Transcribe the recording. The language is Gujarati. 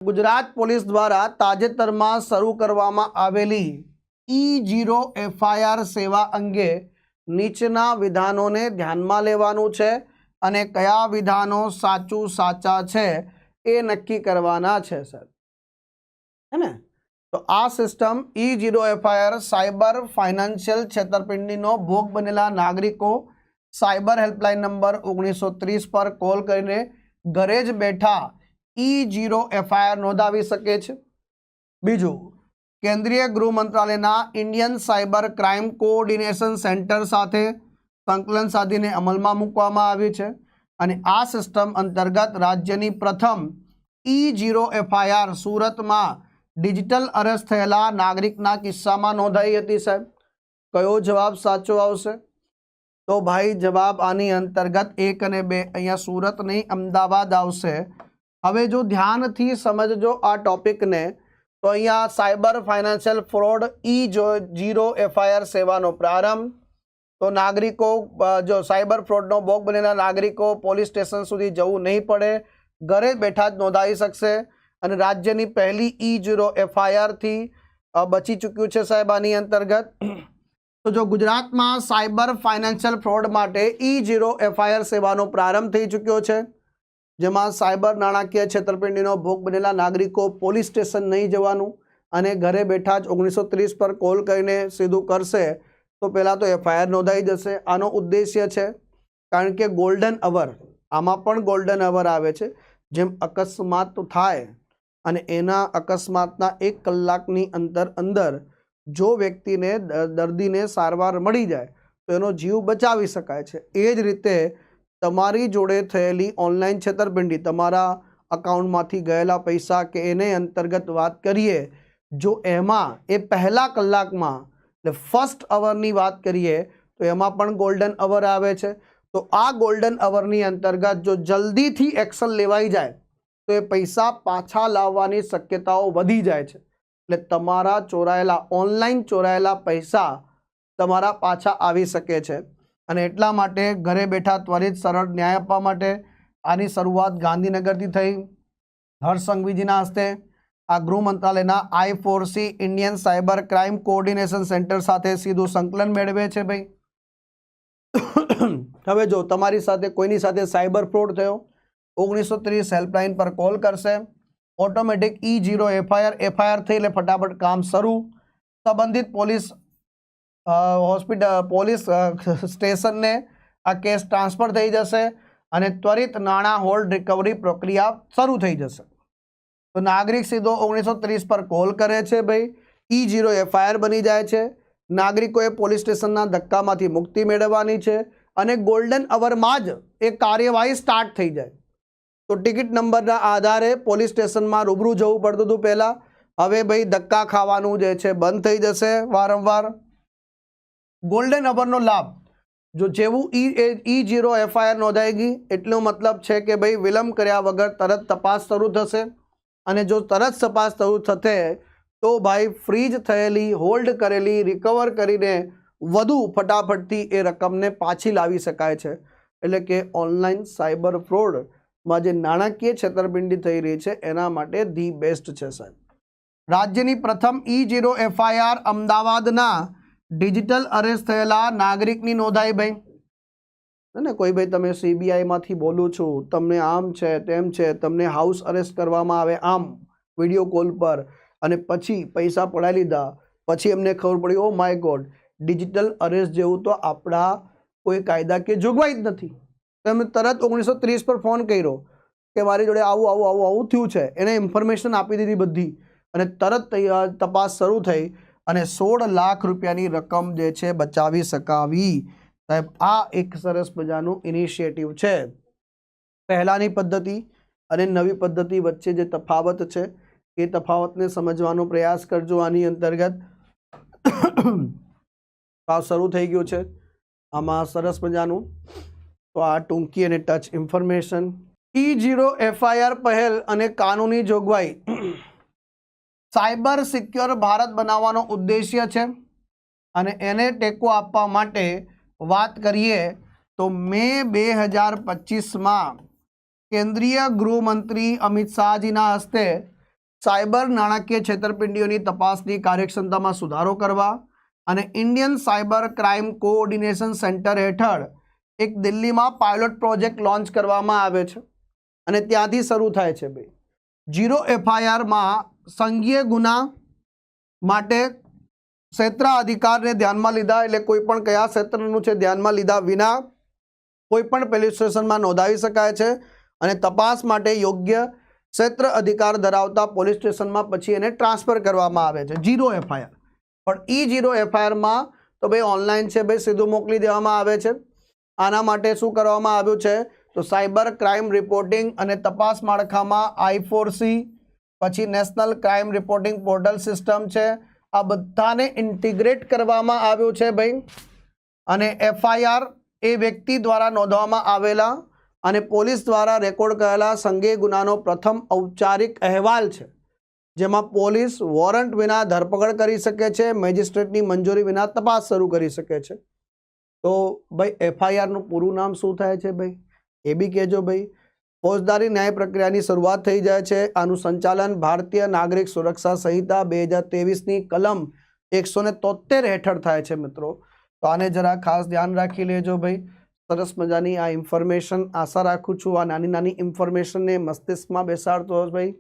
ગુજરાત પોલીસ દ્વારા તાજેતરમાં શરૂ કરવામાં આવેલી E0 FIR સેવા અંગે નીચેના વિધાનોને ધ્યાનમાં લેવાનું છે અને કયા વિધાનો સાચા છે એ નક્કી કરવાના છે સર, હે ને? તો આ system E0 FIR cyber financial છેતરપિંડીનો ભોગ બનેલા નાગરિકો સાયબર હેલ્પલાઇન નંબર 1930 પર કોલ કરીને ઘરે જ બેઠા E0 FIR નોંધાવી શકે છે। બીજું, કેન્દ્રીય ગૃહ મંત્રાલયના Indian cyber crime coordination centre સાથે સંકલન સાધીને અમલમાં મૂકવામાં આવી છે અને આ સિસ્ટમ અંતર્ગત રાજ્યની પ્રથમ E0 FIR સુરતમાં ડિજિટલ અરેસ્ટ થયેલા નાગરિકના કિસ્સામાં નોંધાઈ હતી। સાહેબ, કયો જવાબ સાચો આવશે? તો ભાઈ જવાબ આની અંતર્ગત 1 અને 2 અહીંયા સુરત નહીં અમદાવાદ આવશે। હવે જો ધ્યાનથી સમજજો આ ટોપિકને તો અહીંયા cyber financial fraud E0 FIR સેવાનો પ્રારંભ, તો નાગરિકો જો સાયબર ફ્રોડનો ભોગ બનેલા નાગરિકો પોલીસ સ્ટેશન સુધી જવું નહીં પડે, ઘરે બેઠા જ નોંધાવી શકશે અને રાજ્યની પહેલી E0 FIR થી બચી ચૂક્યું છે સાહેબ આની અંતર્ગત। તો જો ગુજરાતમાં સાયબર ફાઇનાન્શિયલ ફ્રોડ માટે E0 FIR સેવાનો પ્રારંભ થઈ ચૂક્યો છે, જેમાં સાયબર નાણાકીય છેતરપિંડીનો ભોગ બનેલા નાગરિકો પોલીસ સ્ટેશન નહીં જવાનું અને ઘરે બેઠા જ 1930 પર કોલ કરીને સીધું કરશે તો પહેલાં તો FIR નોંધાઈ જશે। આનો ઉદ્દેશ્ય છે કારણ કે ગોલ્ડન અવર, આમાં પણ ગોલ્ડન અવર આવે છે, જેમ અકસ્માત થાય અને એના અકસ્માતના 1 કલાકની અંદર જો વ્યક્તિને દર્દીને સારવાર મળી જાય તો એનો જીવ બચાવી શકાય છે। એ જ રીતે તમારી જોડે થયેલી ઓનલાઈન છેતરપિંડી, તમારા અકાઉન્ટમાંથી ગયેલા પૈસા કે એને અંતર્ગત વાત કરીએ, જો એમાં એ પહેલા કલાકમાં એટલે ફર્સ્ટ અવરની વાત કરીએ તો એમાં પણ ગોલ્ડન અવર આવે છે। તો આ ગોલ્ડન અવરની અંતર્ગત જો જલ્દીથી એક્શન લેવાઈ જાય તો એ પૈસા પાછા લાવવાની શક્યતાઓ વધી જાય છે, એટલે તમારા ચોરાયેલા ઓનલાઈન ચોરાયેલા પૈસા તમારા પાછા આવી શકે છે અને એટલા માટે ઘરે બેઠા ત્વરિત સરળ ન્યાય આપવા માટે આની શરૂઆત ગાંધીનગરથી થઈ। હર્ષ સંઘવીજીના હસ્તે આ ગૃહ મંત્રાલયના I4C Indian cyber crime coordination centre સાથે સીધું સંકલન મેળવે છે ભાઈ। હવે જો તમારી સાથે કોઈની સાથે સાયબર ફ્રોડ થયો, 1930 હેલ્પલાઇન પર કોલ કરશે, ઓટોમેટિક E0 FIR થઈ એટલે ફટાફટ કામ શરૂ, સંબંધિત પોલીસ પોલીસ સ્ટેશનને આ કેસ ટ્રાન્સફર થઈ જશે અને ત્વરિત નાણાં હોલ્ડ રિકવરી પ્રક્રિયા શરૂ થઈ જશે। તો નાગરિક સીધો 1930 પર કોલ કરે છે ભાઈ, E0 FIR બની જાય છે, નાગરિકોએ પોલીસ સ્ટેશનના ધક્કામાંથી મુક્તિ મેળવવાની છે અને ગોલ્ડન અવરમાં જ એ કાર્યવાહી સ્ટાર્ટ થઈ જાય। તો ટિકિટ નંબરના આધારે પોલીસ સ્ટેશનમાં રૂબરૂ જવું પડતું હતું પહેલાં, હવે ભાઈ ધક્કા ખાવાનું જે છે બંધ થઈ જશે વારંવાર। ગોલ્ડન અવરનો લાભ, જો જેવું E0 FIR નોંધાઈ ગઈ એટલો મતલબ છે કે ભાઈ વિલંબ કર્યા વગર તરત તપાસ શરૂ થશે અને જો તરત તપાસ શરૂ થશે તો ભાઈ ફ્રીજ થયેલી, હોલ્ડ કરેલી, રિકવર કરીને વધુ ફટાફટથી એ રકમને પાછી લાવી શકાય છે। એટલે કે ઓનલાઈન સાયબર ફ્રોડમાં જે નાણાકીય છેતરપિંડી થઈ રહી છે એના માટે ધી બેસ્ટ છે સાહેબ। રાજ્યની પ્રથમ E0 FIR અમદાવાદના ડિજિટલ અરેસ્ટ થયેલા નાગરિકની નોંધાઈ ભાઈ, ને કોઈ ભાઈ તમે CBIમાંથી બોલું છું, તમને આમ છે તેમ છે, તમને હાઉસ અરેસ્ટ કરવામાં આવે આમ વિડીયો કોલ પર અને પછી પૈસા પડાવી લીધા, પછી એમને ખબર પડી oh my God digital arrest જેવું તો આપણા કોઈ કાયદા કે જોગવાઈ જ નથી, તમે તરત 1930 પર ફોન કર્યો કે મારી જોડે આવું થયું છે, એને ઇન્ફોર્મેશન આપી દીધી બધી અને તરત તપાસ શરૂ થઈ અને 16 લાખ રૂપિયાની રકમ જે છે બચાવી શકાવી। સાહેબ આ એક સરસ મજાનું ઇનિશિયેટિવ છે। પહેલાંની પદ્ધતિ અને નવી પદ્ધતિ વચ્ચે જે તફાવત છે એ તફાવતને સમજવાનો પ્રયાસ કરજો। આની અંતર્ગત આ શરૂ થઈ ગયું છે, આમાં સરસ મજાનું। તો આ ટૂંકી અને ટચ ઇન્ફોર્મેશન, E0 FIR પહેલ અને કાનૂની જોગવાઈ સાયબર સિક્યોર ભારત બનાવવાનો ઉદ્દેશ્ય છે અને એને ટેકો આપવા માટે વાત કરીએ તો મે 2025માં કેન્દ્રીય ગૃહમંત્રી અમિત શાહજીના હસ્તે સાયબર નાણાકીય છેતરપિંડીઓની તપાસની કાર્યક્ષમતામાં સુધારો કરવા અને Indian cyber crime coordination centre હેઠળ એક દિલ્હીમાં પાયલોટ પ્રોજેક્ટ લોન્ચ કરવામાં આવે છે અને ત્યાંથી શરૂ થાય છે ભાઈ. ઝીરો એફઆઈઆરમાં સંઘીય ગુના માટે ક્ષેત્ર અધિકારને ધ્યાનમાં લીધા, એટલે કોઈ પણ કયા ક્ષેત્રનું છે ધ્યાનમાં લીધા વિના કોઈ પણ પોલીસ સ્ટેશનમાં નોંધાવી શકાય છે અને તપાસ માટે યોગ્ય ક્ષેત્ર અધિકાર ધરાવતા પોલીસ સ્ટેશનમાં પછી એને ટ્રાન્સફર કરવામાં આવે છે. ઝીરો એફઆઈઆર પણ ઝીરો એફઆઈઆરમાં તો ભાઈ ઓનલાઈન છે ભાઈ, સીધું મોકલી દેવામાં આવે છે. આના માટે શું કરવામાં આવ્યું છે તો સાયબર ક્રાઇમ રિપોર્ટિંગ અને તપાસ માળખામાં I4C, પછી national crime reporting portal system છે, આ બધાને ઇન્ટિગ્રેટ કરવામાં આવ્યું છે ભાઈ. અને એફઆઈઆર એ વ્યક્તિ દ્વારા નોંધવામાં આવેલા અને પોલીસ દ્વારા રેકોર્ડ કરેલા સંઘીય ગુનાનો પ્રથમ ઔપચારિક અહેવાલ છે, જેમાં પોલીસ વોરંટ વિના ધરપકડ કરી શકે છે, મેજિસ્ટ્રેટની મંજૂરી વિના તપાસ શરૂ કરી શકે છે. તો ભાઈ એફઆઈઆરનું પૂરું નામ શું થાય છે ભાઈ એ બી કહેજો ભાઈ. ફોજદારી ન્યાય પ્રક્રિયાની શરૂઆત થઈ જાય છે. આનું સંચાલન ભારતીય નાગરિક સુરક્ષા સંહિતા 2023ની કલમ 173 હેઠળ થાય છે મિત્રો. તો આને જરા ખાસ ધ્યાન રાખી લેજો ભાઈ. સરસ મજાની આ ઇન્ફોર્મેશન, આશા રાખું છું આ નાની નાની ઇન્ફોર્મેશનને મસ્તિષ્કમાં બેસાડતો હશે ભાઈ.